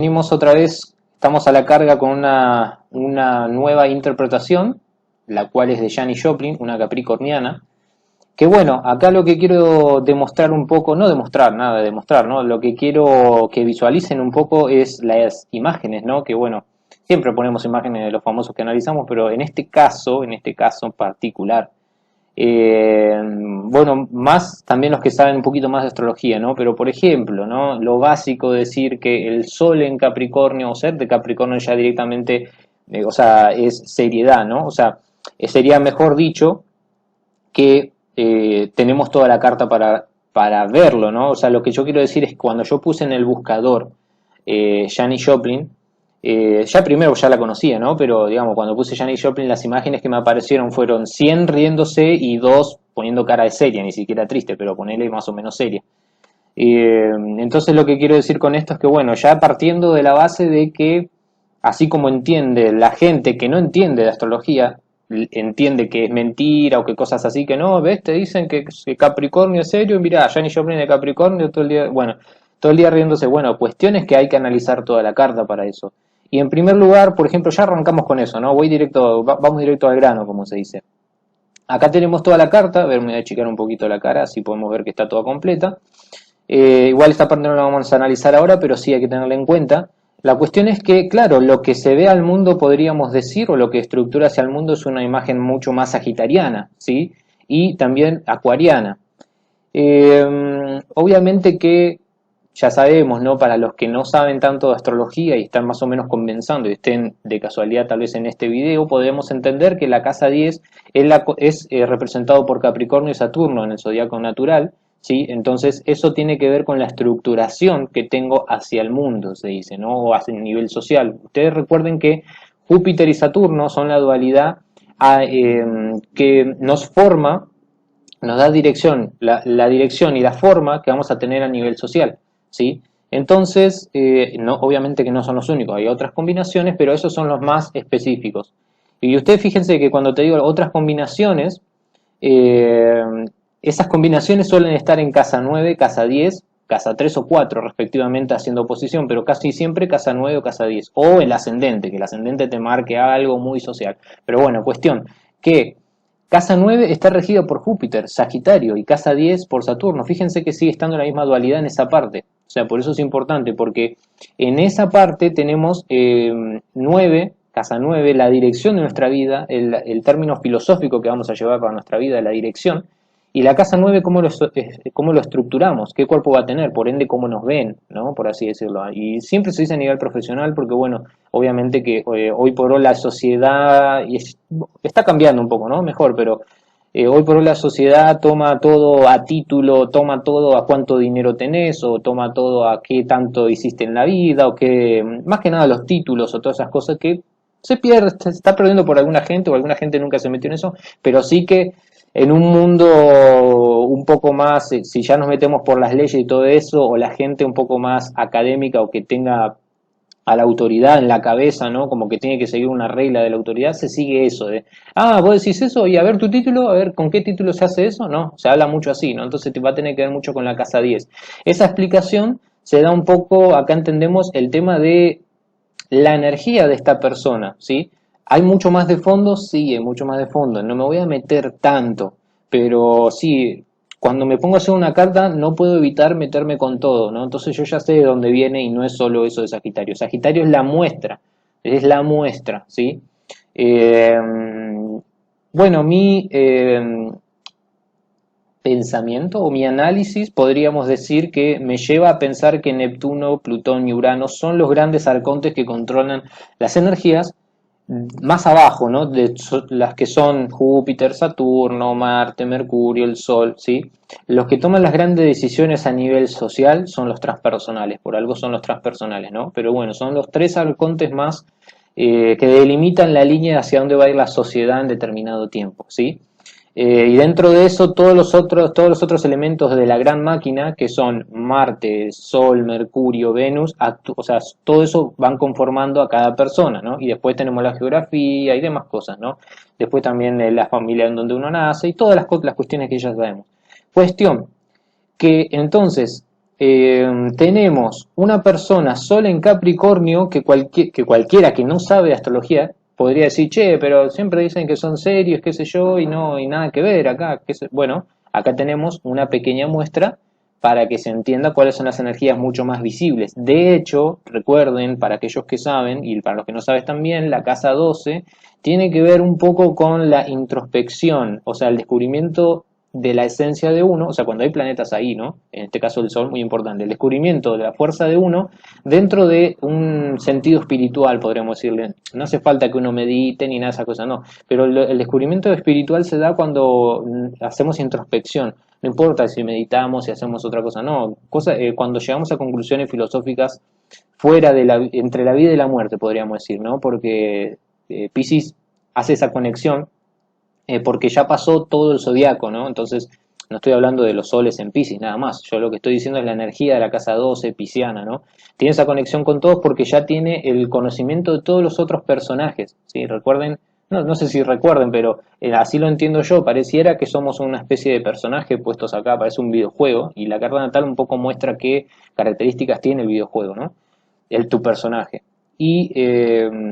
Venimos otra vez, estamos a la carga con una nueva interpretación, la cual es de Janis Joplin, una capricorniana, que bueno, acá lo que quiero demostrar un poco, no demostrar, nada de demostrar, ¿no? Lo que quiero que visualicen un poco es las imágenes, ¿no? Que bueno, siempre ponemos imágenes de los famosos que analizamos, pero en este caso en particular, bueno, más también los que saben un poquito más de astrología, ¿no? Pero por ejemplo, ¿no? Lo básico de decir que el Sol en Capricornio o ser de Capricornio ya directamente, o sea, es seriedad, ¿no? O sea, sería mejor dicho que tenemos toda la carta para verlo, ¿no? O sea, lo que yo quiero decir es que cuando yo puse en el buscador Janis Joplin, ya primero ya la conocía, ¿no? Pero digamos, cuando puse Janis Joplin, las imágenes que me aparecieron fueron 100 riéndose y 2 poniendo cara de seria, ni siquiera triste, pero ponerle más o menos seria. Entonces lo que quiero decir con esto es que, bueno, ya partiendo de la base de que, así como entiende la gente que no entiende de astrología, entiende que es mentira o que cosas así, que no, ves, te dicen que Capricornio es serio, y mirá, Janis Joplin de Capricornio todo el día, bueno, todo el día riéndose, bueno, cuestiones que hay que analizar toda la carta para eso. Y en primer lugar, por ejemplo, ya arrancamos con eso, ¿no? Vamos directo al grano, como se dice. Acá tenemos toda la carta, a ver, me voy a achicar un poquito la cara, así podemos ver que está toda completa. Igual esta parte no la vamos a analizar ahora, pero sí hay que tenerla en cuenta. La cuestión es que, claro, lo que se ve al mundo, podríamos decir, o lo que estructura hacia el mundo es una imagen mucho más sagitariana, ¿sí? Y también acuariana. Obviamente que ya sabemos, ¿no? Para los que no saben tanto de astrología y están más o menos comenzando y estén de casualidad tal vez en este video, podemos entender que la casa 10 es representado por Capricornio y Saturno en el zodiaco natural, ¿sí? Entonces eso tiene que ver con la estructuración que tengo hacia el mundo, se dice, ¿no? O hacia el nivel social. Ustedes recuerden que Júpiter y Saturno son la dualidad que nos forma, nos da dirección, la dirección y la forma que vamos a tener a nivel social, ¿sí? Entonces, no, obviamente que no son los únicos, hay otras combinaciones, pero esos son los más específicos. Y ustedes fíjense que cuando te digo otras combinaciones, eh, esas combinaciones suelen estar en casa 9, casa 10, casa 3 o 4 respectivamente haciendo oposición, pero casi siempre casa 9 o casa 10, o el ascendente, que el ascendente te marque algo muy social. Pero bueno, cuestión que casa 9 está regida por Júpiter, Sagitario, y casa 10 por Saturno. Fíjense que sigue estando la misma dualidad en esa parte. O sea, por eso es importante, porque en esa parte tenemos 9, casa 9, la dirección de nuestra vida, el término filosófico que vamos a llevar para nuestra vida, la dirección, y la casa 9, cómo lo estructuramos, qué cuerpo va a tener, por ende, cómo nos ven, ¿no? Por así decirlo. Y siempre se dice a nivel profesional, porque, bueno, obviamente que hoy por hoy la sociedad está cambiando un poco, ¿no? Mejor, pero hoy por hoy la sociedad toma todo a título, toma todo a cuánto dinero tenés, o toma todo a qué tanto hiciste en la vida, o que, más que nada los títulos o todas esas cosas que se pierde, se está perdiendo por alguna gente, o alguna gente nunca se metió en eso, pero sí que en un mundo un poco más, si ya nos metemos por las leyes y todo eso, o la gente un poco más académica o que tenga a la autoridad en la cabeza, ¿no? Como que tiene que seguir una regla de la autoridad, se sigue eso de, vos decís eso y a ver tu título, a ver con qué título se hace eso, ¿no? Se habla mucho así, ¿no? Entonces te va a tener que ver mucho con la casa 10. Esa explicación se da un poco, acá entendemos el tema de la energía de esta persona, ¿sí? ¿Hay mucho más de fondo? Sí, hay mucho más de fondo. No me voy a meter tanto, pero sí, cuando me pongo a hacer una carta no puedo evitar meterme con todo, ¿no? Entonces yo ya sé de dónde viene y no es solo eso de Sagitario. Sagitario es la muestra, ¿sí? Eh, bueno, mi pensamiento o mi análisis podríamos decir que me lleva a pensar que Neptuno, Plutón y Urano son los grandes arcontes que controlan las energías más abajo, ¿no? Las que son Júpiter, Saturno, Marte, Mercurio, el Sol, ¿sí? Los que toman las grandes decisiones a nivel social son los transpersonales, por algo son los transpersonales, ¿no? Pero bueno, son los tres arcontes más que delimitan la línea hacia dónde va a ir la sociedad en determinado tiempo, ¿sí? Y dentro de eso todos los otros elementos de la gran máquina, que son Marte, Sol, Mercurio, Venus, o sea, todo eso van conformando a cada persona, ¿no? Y después tenemos la geografía y demás cosas, ¿no? Después también la familia en donde uno nace y todas las cuestiones que ya sabemos. Cuestión que entonces tenemos una persona sola en Capricornio que cualquiera que no sabe de astrología podría decir, che, pero siempre dicen que son serios, qué sé yo, y no hay nada que ver acá. Bueno, acá tenemos una pequeña muestra para que se entienda cuáles son las energías mucho más visibles. De hecho, recuerden, para aquellos que saben y para los que no saben también, la casa 12 tiene que ver un poco con la introspección, o sea, el descubrimiento de la esencia de uno, o sea, cuando hay planetas ahí, ¿no? En este caso el Sol, muy importante, el descubrimiento de la fuerza de uno dentro de un sentido espiritual, podríamos decirle. No hace falta que uno medite ni nada de esas cosas, no, pero el descubrimiento espiritual se da cuando hacemos introspección. No importa si meditamos, si hacemos otra cosa, no. Cuando llegamos a conclusiones filosóficas fuera de entre la vida y la muerte, podríamos decir, ¿no? Porque Piscis hace esa conexión porque ya pasó todo el zodiaco, ¿no? Entonces, no estoy hablando de los soles en Piscis, nada más. Yo lo que estoy diciendo es la energía de la casa 12 pisciana, ¿no? Tiene esa conexión con todos porque ya tiene el conocimiento de todos los otros personajes, ¿sí? Recuerden, no sé si recuerden, pero así lo entiendo yo, pareciera que somos una especie de personaje puestos acá, parece un videojuego, y la carta natal un poco muestra qué características tiene el videojuego, ¿no? Tu personaje. Y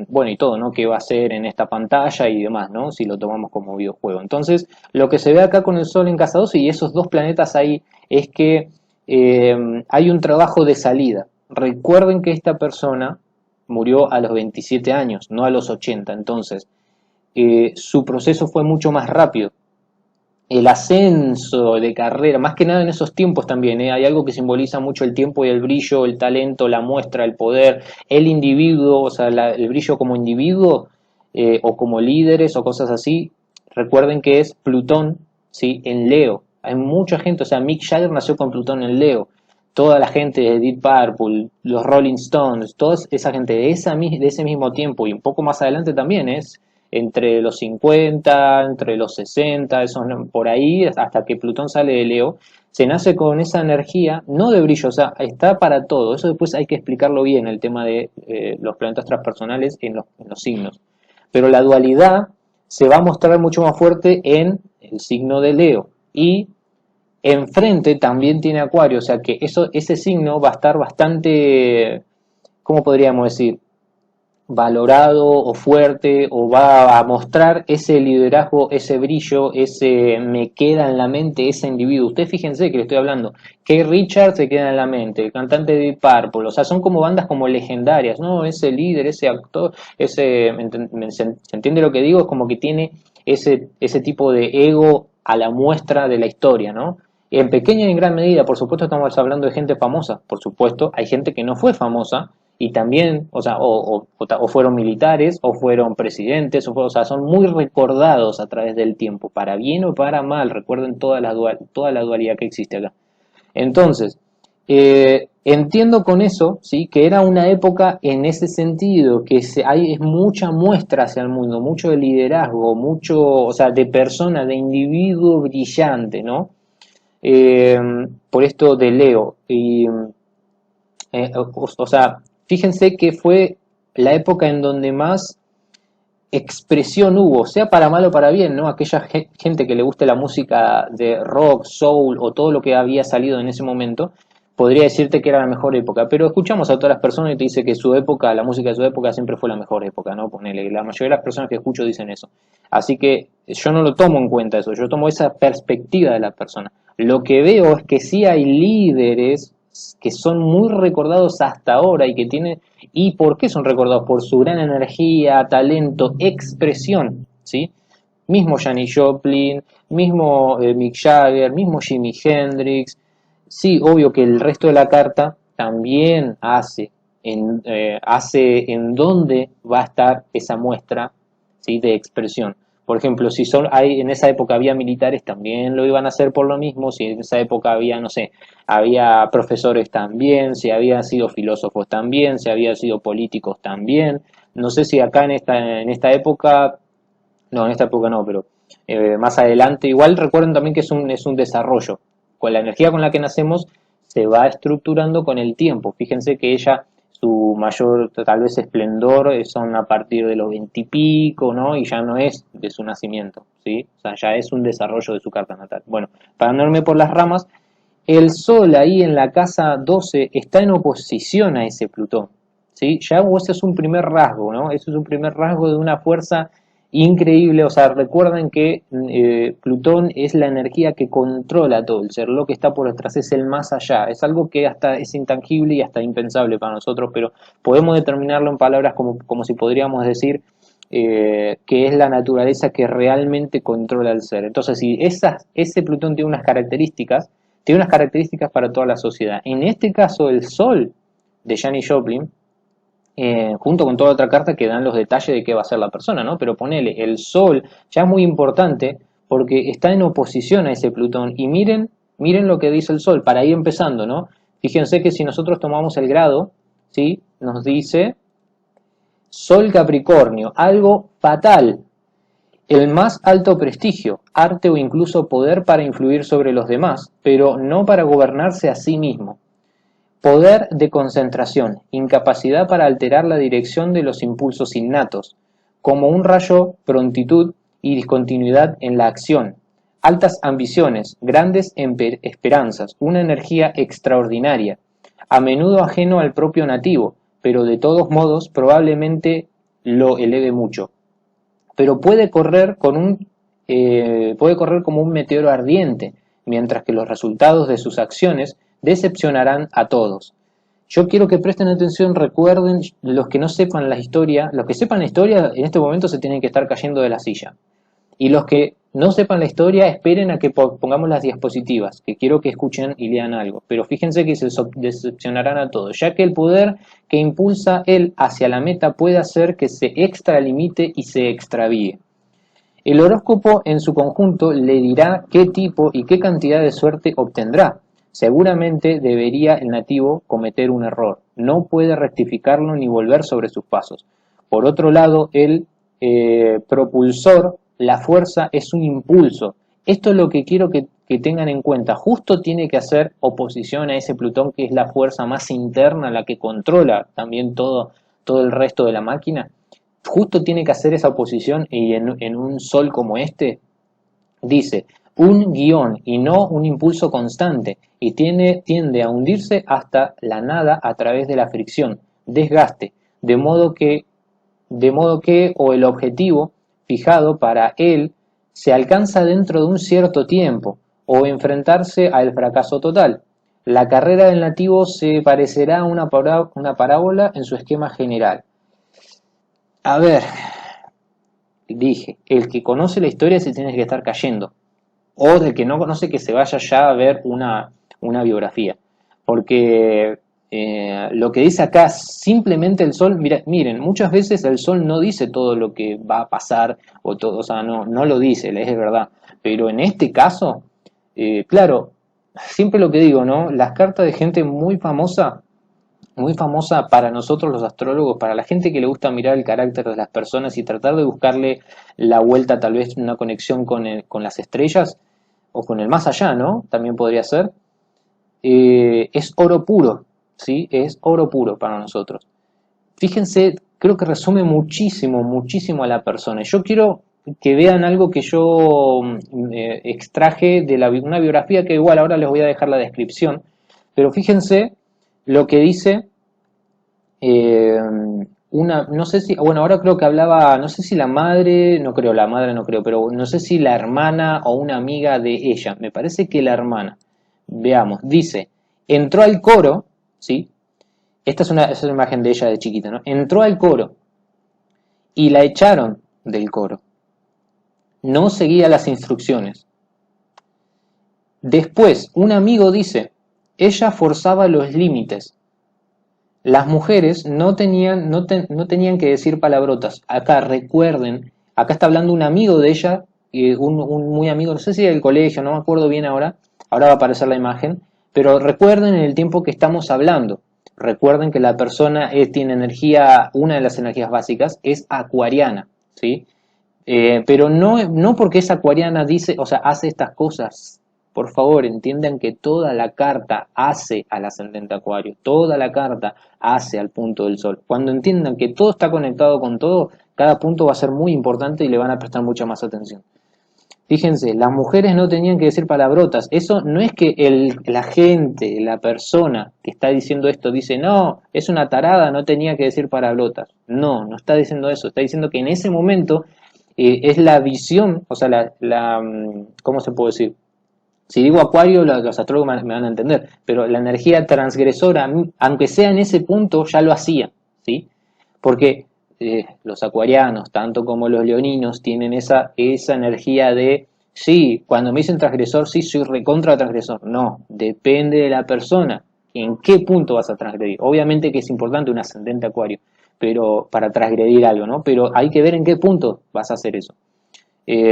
bueno, y todo, ¿no? ¿Qué va a hacer en esta pantalla y demás, ¿no? Si lo tomamos como videojuego. Entonces, lo que se ve acá con el Sol en casa 12 y esos dos planetas ahí es que hay un trabajo de salida. Recuerden que esta persona murió a los 27 años, no a los 80. Entonces, su proceso fue mucho más rápido. El ascenso de carrera, más que nada en esos tiempos también, hay algo que simboliza mucho el tiempo y el brillo, el talento, la muestra, el poder, el individuo, o sea, el brillo como individuo o como líderes o cosas así. Recuerden que es Plutón, ¿sí? En Leo. Hay mucha gente, o sea, Mick Jagger nació con Plutón en Leo. Toda la gente de Deep Purple, los Rolling Stones, toda esa gente de ese mismo tiempo y un poco más adelante también es entre los 50, entre los 60, eso, por ahí, hasta que Plutón sale de Leo, se nace con esa energía, no de brillo, o sea, está para todo. Eso después hay que explicarlo bien, el tema de los planetas transpersonales en los signos. Pero la dualidad se va a mostrar mucho más fuerte en el signo de Leo. Y enfrente también tiene Acuario, o sea que ese signo va a estar bastante, ¿cómo podríamos decir? Valorado o fuerte o va a mostrar ese liderazgo, ese brillo, ese me queda en la mente ese individuo. Ustedes fíjense que le estoy hablando. Keith Richards se queda en la mente, el cantante de Deep Purple, o sea, son como bandas como legendarias, ¿no? Ese líder, ese actor, ¿se entiende lo que digo? Es como que tiene ese tipo de ego a la muestra de la historia, ¿no? En pequeña y en gran medida, por supuesto, estamos hablando de gente famosa, por supuesto, hay gente que no fue famosa, y también, o sea, o fueron militares, o fueron presidentes, o sea, son muy recordados a través del tiempo, para bien o para mal, recuerden toda la dualidad que existe acá. Entonces, entiendo con eso, ¿sí? Que era una época en ese sentido, que hay es mucha muestra hacia el mundo, mucho de liderazgo, mucho, o sea, de persona, de individuo brillante, ¿no? Eh, por esto de Leo. O sea, fíjense que fue la época en donde más expresión hubo, sea para mal o para bien, ¿no? Aquella gente que le guste la música de rock, soul o todo lo que había salido en ese momento, podría decirte que era la mejor época, pero escuchamos a todas las personas y te dice que su época, la música de su época siempre fue la mejor época, ¿no? Ponele, la mayoría de las personas que escucho dicen eso. Así que yo no lo tomo en cuenta eso, yo tomo esa perspectiva de la persona. Lo que veo es que sí hay líderes que son muy recordados hasta ahora y que tienen, ¿y por qué son recordados? Por su gran energía, talento, expresión, ¿sí? Mismo Janis Joplin, mismo Mick Jagger, mismo Jimi Hendrix. Sí, obvio que el resto de la carta también hace en dónde va a estar esa muestra, ¿sí? De expresión. Por ejemplo, si en esa época había militares, también lo iban a hacer por lo mismo. Si en esa época había, no sé, había profesores también, si habían sido filósofos también, si habían sido políticos también. No sé si acá en esta época, no, en esta época no, pero más adelante, igual recuerden también que es un desarrollo. Con la energía con la que nacemos se va estructurando con el tiempo. Fíjense que ella, su mayor tal vez esplendor son a partir de los 20 y pico, ¿no? Y ya no es de su nacimiento, ¿sí? O sea, ya es un desarrollo de su carta natal. Bueno, para no irme por las ramas, El Sol ahí en la casa 12 está en oposición a ese Plutón, ¿sí? Ya ese es un primer rasgo, ¿no? Eso es un primer rasgo de una fuerza increíble. O sea, recuerden que Plutón es la energía que controla todo el ser, lo que está por detrás, es el más allá, es algo que hasta es intangible y hasta impensable para nosotros, pero podemos determinarlo en palabras como si podríamos decir que es la naturaleza que realmente controla el ser. Entonces, si ese Plutón tiene unas características para toda la sociedad. En este caso, el Sol de Janis Joplin, junto con toda otra carta que dan los detalles de qué va a ser la persona, ¿no? Pero ponele, el Sol ya es muy importante porque está en oposición a ese Plutón. Y miren lo que dice el Sol, para ir empezando, ¿no? Fíjense que si nosotros tomamos el grado, ¿sí? Nos dice Sol Capricornio, algo fatal, el más alto prestigio, arte o incluso poder para influir sobre los demás, pero no para gobernarse a sí mismo. Poder de concentración, incapacidad para alterar la dirección de los impulsos innatos, como un rayo, prontitud y discontinuidad en la acción. Altas ambiciones, grandes esperanzas, una energía extraordinaria, a menudo ajeno al propio nativo, pero de todos modos probablemente lo eleve mucho. Pero puede correr como un meteoro ardiente, mientras que los resultados de sus acciones decepcionarán a todos. Yo quiero que presten atención, recuerden, los que no sepan la historia, los que sepan la historia en este momento se tienen que estar cayendo de la silla. Y los que no sepan la historia, esperen a que pongamos las diapositivas, que quiero que escuchen y lean algo. Pero fíjense que se decepcionarán a todos, ya que el poder que impulsa él hacia la meta puede hacer que se extralimite y se extravíe. El horóscopo en su conjunto le dirá qué tipo y qué cantidad de suerte obtendrá. Seguramente debería el nativo cometer un error. No puede rectificarlo ni volver sobre sus pasos. Por otro lado, el propulsor, la fuerza, es un impulso. Esto es lo que quiero que tengan en cuenta. Justo tiene que hacer oposición a ese Plutón, que es la fuerza más interna, la que controla también todo el resto de la máquina. Justo tiene que hacer esa oposición, y en un Sol como este dice un guión y no un impulso constante, y tiende a hundirse hasta la nada a través de la fricción, desgaste, de modo que o el objetivo fijado para él se alcanza dentro de un cierto tiempo, o enfrentarse al fracaso total. La carrera del nativo se parecerá a una parábola en su esquema general. A ver, dije, el que conoce la historia se tiene que estar cayendo, o del que no conoce que se vaya ya a ver una biografía, porque lo que dice acá, simplemente el Sol, miren, muchas veces el Sol no dice todo lo que va a pasar, o sea, no lo dice, es verdad, pero en este caso, claro, siempre lo que digo, ¿no? Las cartas de gente muy famosa para nosotros los astrólogos, para la gente que le gusta mirar el carácter de las personas y tratar de buscarle la vuelta, tal vez una conexión con las estrellas o con el más allá, ¿no? También podría ser. Es oro puro, ¿sí? Es oro puro para nosotros. Fíjense, creo que resume muchísimo, muchísimo a la persona. Yo quiero que vean algo que yo extraje de una biografía que igual ahora les voy a dejar la descripción, pero fíjense lo que dice no sé si, bueno, ahora creo que hablaba, no sé si la madre, la madre no creo, pero no sé si la hermana o una amiga de ella, me parece que la hermana. Veamos, dice, entró al coro, ¿sí? Esta es una imagen de ella de chiquita, ¿no? Entró al coro y la echaron del coro. No seguía las instrucciones. Después, un amigo dice, ella forzaba los límites. Las mujeres no tenían que decir palabrotas. Acá recuerden, acá está hablando un amigo de ella, un muy amigo, no sé si del colegio, no me acuerdo bien ahora va a aparecer la imagen, pero recuerden en el tiempo que estamos hablando. Recuerden que la persona tiene energía, una de las energías básicas es acuariana, ¿sí? Pero no porque es acuariana dice, o sea, hace estas cosas. Por favor, entiendan que toda la carta hace al ascendente Acuario, toda la carta hace al punto del Sol. Cuando entiendan que todo está conectado con todo, cada punto va a ser muy importante y le van a prestar mucha más atención. Fíjense, las mujeres no tenían que decir palabrotas. Eso no es que la gente, la persona que está diciendo esto dice, no, es una tarada, no tenía que decir palabrotas. No, no está diciendo eso. Está diciendo que en ese momento es la visión, o sea, ¿cómo se puede decir? Si digo acuario, los astrólogos me van a entender, pero la energía transgresora, aunque sea en ese punto, ya lo hacía, ¿sí? Porque los acuarianos, tanto como los leoninos, tienen esa energía de, sí, cuando me dicen transgresor, sí, soy recontra transgresor. No, depende de la persona, en qué punto vas a transgredir. Obviamente que es importante un ascendente acuario, pero para transgredir algo, ¿no? Pero hay que ver en qué punto vas a hacer eso.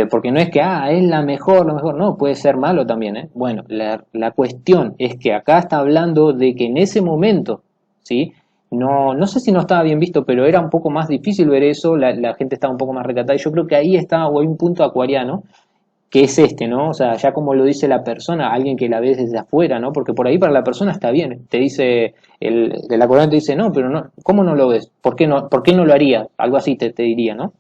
Porque no es que, es la mejor, lo mejor, no, puede ser malo también, ¿eh? Bueno, la cuestión es que acá está hablando de que en ese momento, ¿sí? No sé si no estaba bien visto, pero era un poco más difícil ver eso, la gente estaba un poco más recatada, y yo creo que ahí está, o hay un punto acuariano, que es este, ¿no? O sea, ya como lo dice la persona, alguien que la ve desde afuera, ¿no? Porque por ahí para la persona está bien, te dice, el acuariano te dice, no, pero no, ¿cómo no lo ves? Por qué no lo haría? Algo así te diría, ¿no?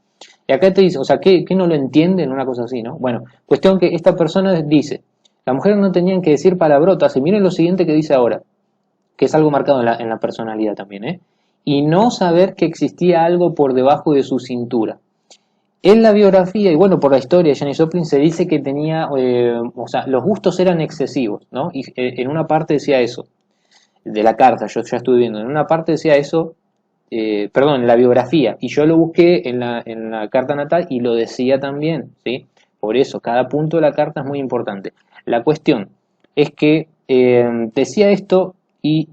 Y acá te dice, o sea, ¿qué no lo entienden? Una cosa así, ¿no? Bueno, cuestión que esta persona dice, las mujeres no tenían que decir palabrotas, y miren lo siguiente que dice ahora, que es algo marcado en la personalidad también, ¿eh? Y no saber que existía algo por debajo de su cintura. En la biografía, y bueno, por la historia de Janis Joplin, se dice que tenía, o sea, los gustos eran excesivos, ¿no? Y en una parte decía eso, de la carta, yo ya estuve viendo, en una parte decía eso, perdón, en la biografía, y yo lo busqué en la carta natal y lo decía también, ¿sí? Por eso, cada punto de la carta es muy importante. La cuestión es que decía esto y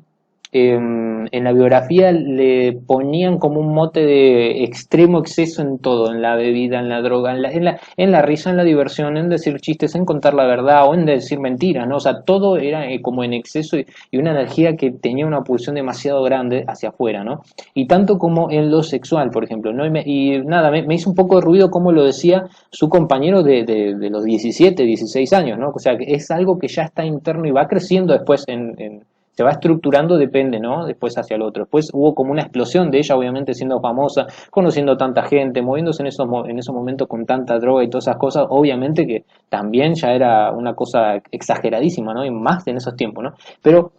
en la biografía le ponían como un mote de extremo exceso en todo, en la bebida, en la droga, en la risa, en la diversión, en decir chistes, en contar la verdad o en decir mentiras, ¿no? O sea, todo era como en exceso y una energía que tenía una pulsión demasiado grande hacia afuera, ¿no? Y tanto como en lo sexual, por ejemplo, ¿no? Y nada, me hizo un poco de ruido como lo decía su compañero de los 17, 16 años, ¿no? O sea, que es algo que ya está interno y va creciendo después se va estructurando, depende, ¿no? Después hacia el otro. Después hubo como una explosión de ella, obviamente siendo famosa, conociendo tanta gente, moviéndose en esos momentos con tanta droga y todas esas cosas, obviamente que también ya era una cosa exageradísima, ¿no? Y más en esos tiempos, ¿no? Pero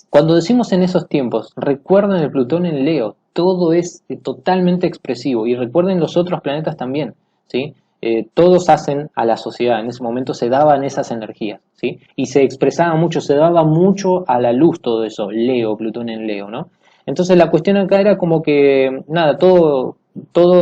cuando decimos en esos tiempos, recuerden el Plutón en Leo, todo es totalmente expresivo y recuerden los otros planetas también, ¿sí? Todos hacen a la sociedad, en ese momento se daban esas energías, ¿sí? Y se expresaba mucho, se daba mucho a la luz todo eso, Leo, Plutón en Leo, ¿no? Entonces la cuestión acá era como que, nada, todo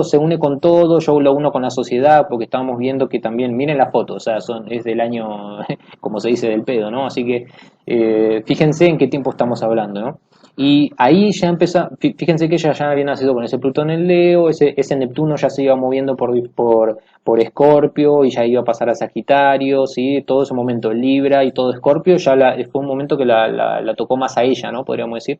se une con todo, yo lo uno con la sociedad, porque estábamos viendo que también, miren la foto, o sea, es del año, como se dice, del pedo, ¿no? Así que fíjense en qué tiempo estamos hablando, ¿no? Y ahí ya empezó, fíjense que ella ya había nacido con ese Plutón en Leo, ese Neptuno ya se iba moviendo por Escorpio y ya iba a pasar a Sagitario, ¿sí? Todo ese momento Libra y todo Escorpio, fue un momento que la tocó más a ella, ¿no? Podríamos decir,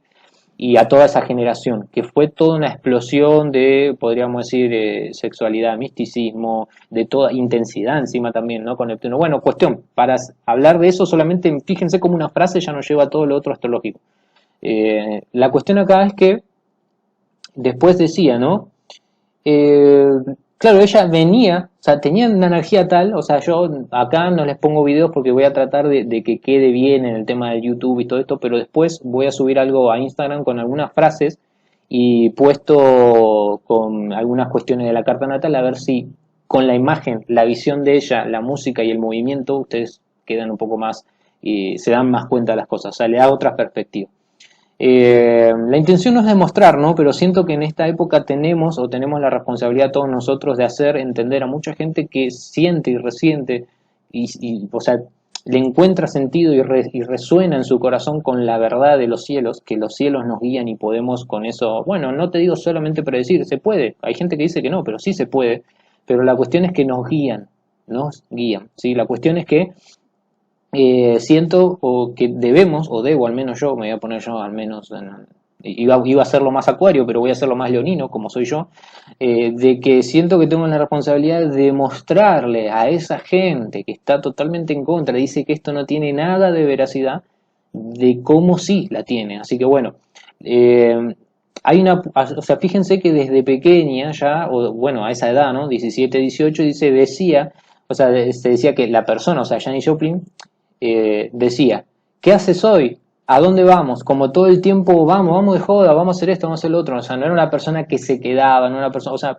y a toda esa generación, que fue toda una explosión de, podríamos decir, sexualidad, misticismo, de toda intensidad encima también, ¿no? Con Neptuno. Bueno, cuestión, para hablar de eso solamente fíjense como una frase ya nos lleva a todo lo otro astrológico. La cuestión acá es que después decía, ¿no? Eh, claro, ella venía, o sea, tenía una energía tal, o sea, yo acá no les pongo videos porque voy a tratar de que quede bien en el tema de YouTube y todo esto, pero después voy a subir algo a Instagram con algunas frases y puesto con algunas cuestiones de la carta natal, a ver si con la imagen, la visión de ella, la música y el movimiento, ustedes quedan un poco más y se dan más cuenta de las cosas, o sea, le da otra perspectiva. La intención no es demostrar, ¿no? Pero siento que en esta época tenemos la responsabilidad todos nosotros de hacer entender a mucha gente que siente y resiente o sea, le encuentra sentido y resuena en su corazón con la verdad de los cielos, que los cielos nos guían y podemos con eso, bueno, no te digo solamente predecir, se puede, hay gente que dice que no, pero sí se puede, pero la cuestión es que nos guían, ¿sí? La cuestión es que siento o que debemos, o debo, al menos yo, me voy a poner yo al menos, iba a hacerlo más acuario, pero voy a hacerlo más leonino, como soy yo, de que siento que tengo la responsabilidad de mostrarle a esa gente que está totalmente en contra, dice que esto no tiene nada de veracidad, de cómo sí la tiene. Así que bueno, hay o sea, fíjense que desde pequeña ya, o bueno, a esa edad, ¿no? 17, 18, decía, o sea, se decía que la persona, o sea, Janis Joplin, decía, ¿qué haces hoy? ¿A dónde vamos? Como todo el tiempo, vamos de joda, vamos a hacer esto, vamos a hacer lo otro. O sea, no era una persona que se quedaba, no era una persona, o sea,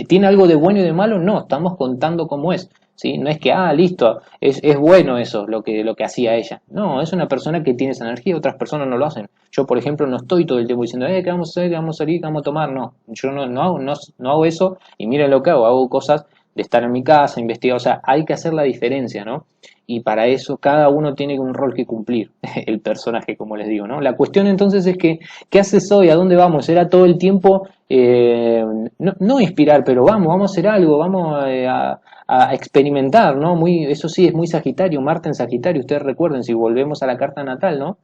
¿tiene algo de bueno y de malo? No, estamos contando cómo es. ¿Sí? No es que, listo, es bueno eso, lo que hacía ella. No, es una persona que tiene esa energía, otras personas no lo hacen. Yo, por ejemplo, no estoy todo el tiempo diciendo, ¿qué vamos a hacer? ¿Qué vamos a salir? ¿Qué vamos a tomar? No, yo no hago eso y miren lo que hago cosas de estar en mi casa, investigar, o sea, hay que hacer la diferencia, ¿no? Y para eso cada uno tiene un rol que cumplir, el personaje, como les digo, ¿no? La cuestión entonces es que, ¿qué haces hoy? ¿A dónde vamos? Era todo el tiempo, no inspirar, pero vamos a hacer algo, vamos a experimentar, ¿no? Muy, eso sí, es muy Sagitario, Marte en Sagitario, ustedes recuerden, si volvemos a la carta natal, ¿no?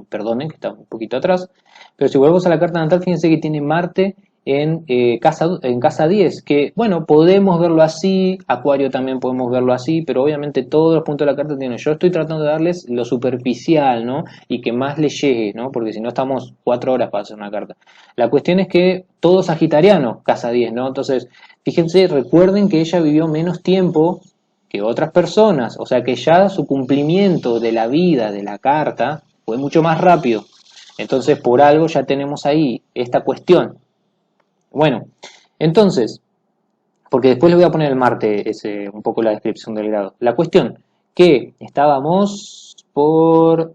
Perdonen que está un poquito atrás, pero si volvemos a la carta natal, fíjense que tiene Marte en casa 10, que bueno, podemos verlo así, Acuario también podemos verlo así, pero obviamente todos los puntos de la carta tienen, yo estoy tratando de darles lo superficial, ¿no? Y que más les llegue, ¿no? Porque si no estamos 4 horas para hacer una carta. La cuestión es que todo sagitariano, casa 10, ¿no? Entonces, fíjense, recuerden que ella vivió menos tiempo que otras personas, o sea que ya su cumplimiento de la vida de la carta fue mucho más rápido. Entonces, por algo ya tenemos ahí esta cuestión. Bueno, entonces, porque después le voy a poner el Marte, un poco la descripción del grado. La cuestión, que estábamos por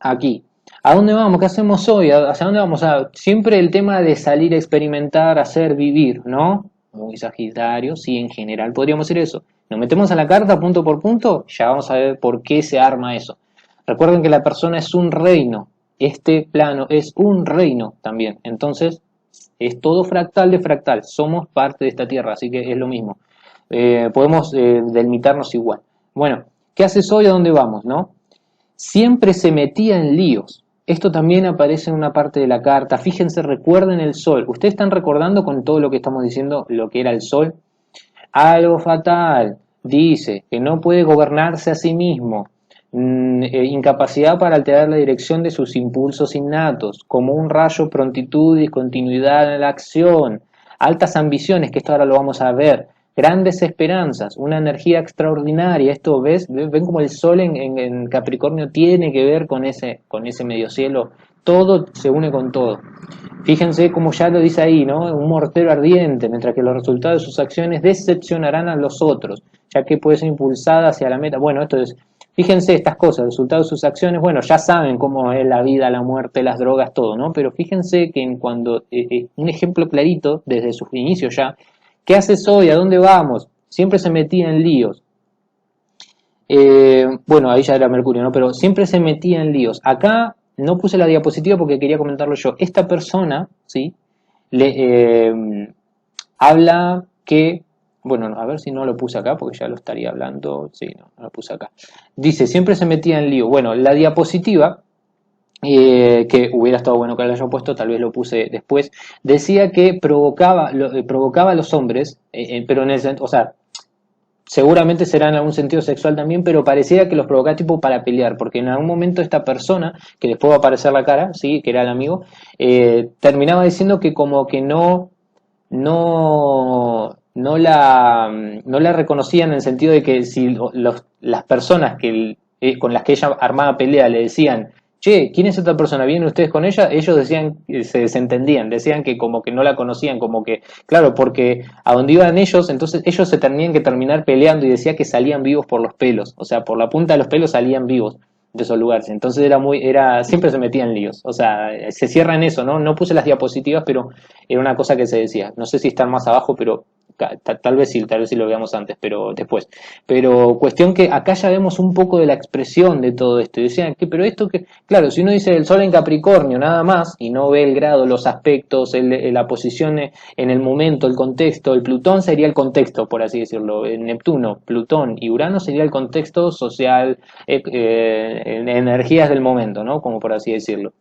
aquí. ¿A dónde vamos? ¿Qué hacemos hoy? ¿Hacia dónde vamos? Siempre el tema de salir a experimentar, hacer, vivir, ¿no? Muy Sagitario, sí, en general podríamos decir eso. Nos metemos a la carta punto por punto, ya vamos a ver por qué se arma eso. Recuerden que la persona es un reino, este plano es un reino también, entonces es todo fractal de fractal, somos parte de esta tierra, así que es lo mismo. Podemos delimitarnos igual. Bueno, ¿qué haces hoy? ¿A dónde vamos? ¿No? Siempre se metía en líos. Esto también aparece en una parte de la carta. Fíjense, recuerden el sol. ¿Ustedes están recordando con todo lo que estamos diciendo lo que era el sol? Algo fatal. Dice que no puede gobernarse a sí mismo. Incapacidad para alterar la dirección de sus impulsos innatos, como un rayo, prontitud y continuidad en la acción, altas ambiciones, que esto ahora lo vamos a ver, grandes esperanzas, una energía extraordinaria. Esto ven como el sol en Capricornio tiene que ver con ese medio cielo, todo se une con todo. Fíjense como ya lo dice ahí, ¿no? Un mortero ardiente, mientras que los resultados de sus acciones decepcionarán a los otros, ya que puede ser impulsada hacia la meta. Bueno, esto es, fíjense estas cosas, los resultados de sus acciones, bueno, ya saben cómo es la vida, la muerte, las drogas, todo, ¿no? Pero fíjense que un ejemplo clarito, desde sus inicios ya, ¿qué haces hoy? ¿A dónde vamos? Siempre se metía en líos. Bueno, ahí ya era Mercurio, ¿no? Pero siempre se metía en líos. Acá no puse la diapositiva porque quería comentarlo yo. Esta persona, ¿sí? Habla que, bueno, a ver si no lo puse acá porque ya lo estaría hablando. Sí, no lo puse acá. Dice, siempre se metía en lío. Bueno, la diapositiva, que hubiera estado bueno que lo haya puesto, tal vez lo puse después, decía que provocaba a los hombres, pero en el, o sea, seguramente será en algún sentido sexual también, pero pareciera que los provocaba tipo para pelear, porque en algún momento esta persona, que después va a aparecer la cara, sí, que era el amigo, terminaba diciendo que como que no la reconocían en el sentido de que si las personas con las que ella armaba pelea le decían, che, ¿quién es esta persona? ¿Vienen ustedes con ella? Ellos decían, se desentendían, decían que como que no la conocían, como que, claro, porque a donde iban ellos, entonces ellos se tenían que terminar peleando y decía que salían vivos por los pelos, o sea, por la punta de los pelos salían vivos de esos lugares. Entonces siempre se metía en líos. O sea, se cierra en eso, ¿no? No puse las diapositivas, pero era una cosa que se decía. No sé si están más abajo, pero tal vez sí lo veamos antes, pero después. Pero cuestión que acá ya vemos un poco de la expresión de todo esto. Y decían que, pero esto que, claro, si uno dice el Sol en Capricornio nada más, y no ve el grado, los aspectos, la posición en el momento, el contexto, el Plutón sería el contexto, por así decirlo. El Neptuno, Plutón y Urano sería el contexto social, energías del momento, ¿no? Como por así decirlo.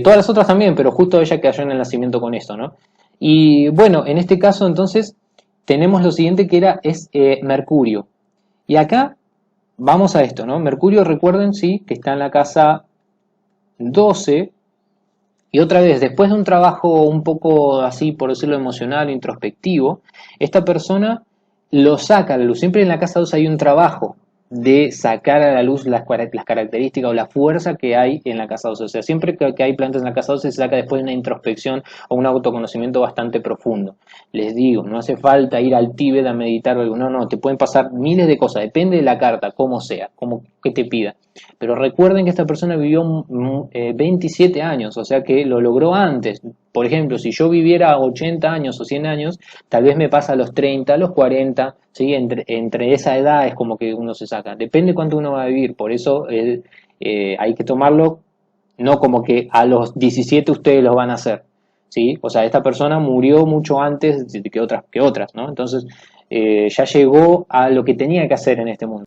Todas las otras también, pero justo ella cayó en el nacimiento con esto, ¿no? Y bueno, en este caso entonces tenemos lo siguiente que es Mercurio. Y acá vamos a esto, ¿no? Mercurio, recuerden, sí, que está en la casa 12. Y otra vez, después de un trabajo un poco así, por decirlo emocional, introspectivo, esta persona lo saca a la luz. Siempre en la casa 2 hay un trabajo de sacar a la luz las características o la fuerza que hay en la casa 2. O sea, siempre que hay plantas en la casa 2 se saca después de una introspección o un autoconocimiento bastante profundo. Les digo, no hace falta ir al Tíbet a meditar o algo, no, no, te pueden pasar miles de cosas, depende de la carta, cómo sea, cómo, que te pida. Pero recuerden que esta persona vivió 27 años, o sea que lo logró antes. Por ejemplo, si yo viviera 80 años o 100 años, tal vez me pasa a los 30, a los 40, ¿sí? Entre esa edad es como que uno se saca. Depende cuánto uno va a vivir, por eso hay que tomarlo no como que a los 17 ustedes lo van a hacer, ¿sí? O sea, esta persona murió mucho antes que otras, ¿no? Entonces, ya llegó a lo que tenía que hacer en este mundo.